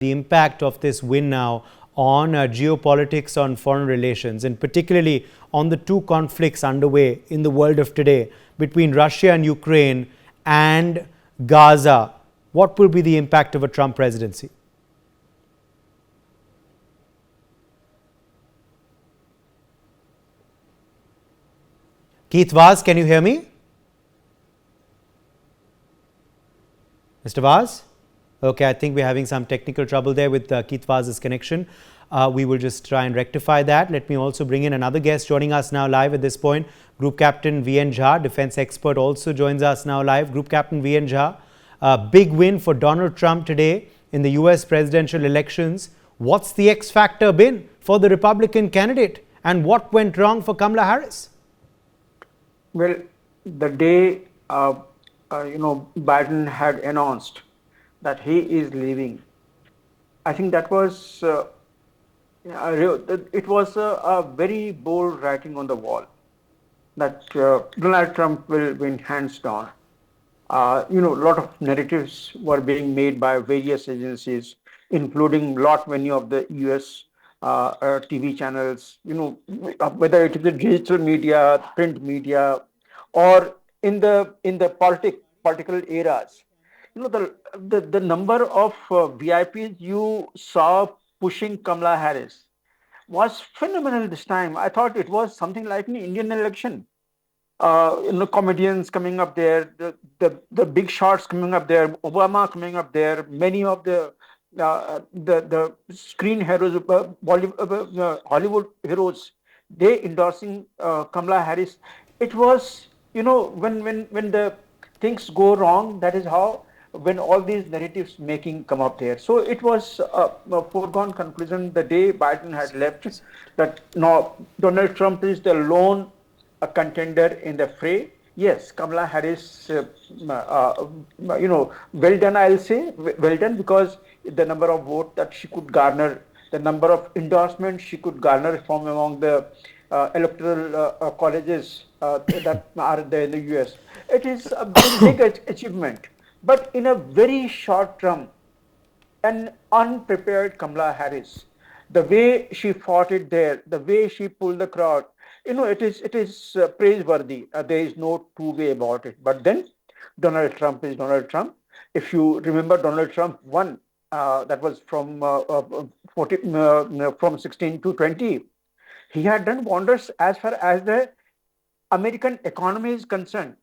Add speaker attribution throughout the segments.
Speaker 1: the impact of this win now on geopolitics, on foreign relations, and particularly on the two conflicts underway in the world of today between Russia and Ukraine and Gaza. What will be the impact of a Trump presidency? Keith Vaz, can you hear me? Mr. Vaz? Okay, I think we're having some technical trouble there with Keith Vaz's connection. We will just try and rectify that. Let me also bring in another guest joining us now live at this point. Group Captain VN Jha, defense expert, also joins us now live. Group Captain VN Jha, big win for Donald Trump today in the US presidential elections. What's the X factor been for the Republican candidate, and what went wrong for Kamala Harris?
Speaker 2: Well, the day Biden had announced that he is leaving, I think that was it was a very bold writing on the wall that Donald Trump will win hands down. A lot of narratives were being made by various agencies, including many of the US TV channels, whether it is the digital media, print media, or in the political eras. The number of VIPs you saw pushing Kamala Harris was phenomenal this time. I thought it was something like an Indian election. Comedians coming up there, the big shots coming up there, Obama coming up there, many of the screen heroes, Hollywood heroes, they endorsing Kamala Harris. It was, when the things go wrong, that is how, when all these narratives come up there. So it was a foregone conclusion the day Biden had left that now Donald Trump is the lone contender in the fray. Yes, Kamala Harris, well done, I'll say, well done, because the number of votes that she could garner, the number of endorsements she could garner from among the electoral colleges that are there in the US. It is a big achievement. But in a very short term, an unprepared Kamala Harris, the way she fought it there, the way she pulled the crowd, it is praiseworthy. There is no two way about it. But then Donald Trump is Donald Trump. If you remember, Donald Trump won. That was from 16 to 20. He had done wonders as far as the American economy is concerned.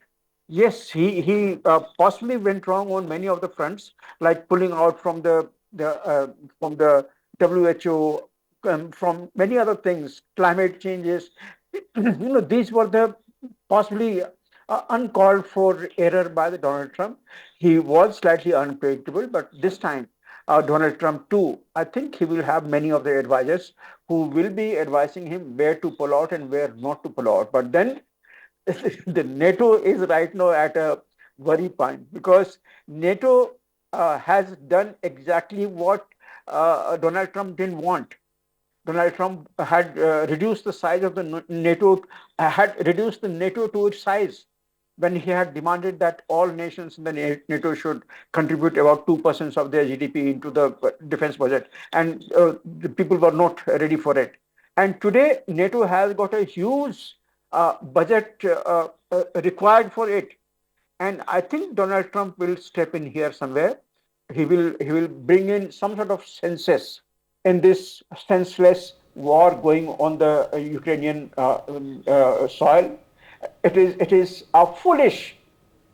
Speaker 2: Yes, he possibly went wrong on many of the fronts, like pulling out from the WHO, from many other things, climate changes. These were the possibly uncalled for error by the Donald Trump. He was slightly unpredictable, but this time Donald Trump too, I think he will have many of the advisors who will be advising him where to pull out and where not to pull out. But then the NATO is right now at a worry point, because NATO has done exactly what Donald Trump didn't want. Donald Trump had reduced the size of the NATO, had reduced the NATO to its size when he had demanded that all nations in the NATO should contribute about 2% of their GDP into the defense budget. And the people were not ready for it. And today, NATO has got a huge budget required for it. And I think Donald Trump will step in here somewhere. He will bring in some sort of senses in this senseless war going on the Ukrainian soil. It is foolish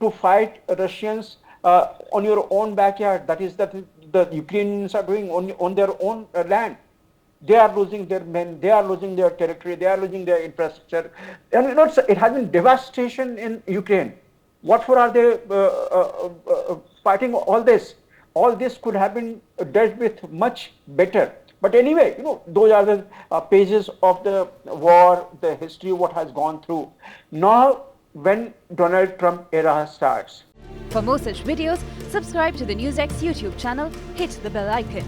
Speaker 2: to fight Russians on your own backyard. That is that the Ukrainians are doing on their own land. They are losing their men, they are losing their territory, they are losing their infrastructure. And it has been devastation in Ukraine. What for are they fighting all this? All this could have been dealt with much better. But anyway, those are the pages of the war, the history, what has gone through. Now, when Donald Trump era starts.
Speaker 3: For more such videos, subscribe to the NewsX YouTube channel, hit the bell icon.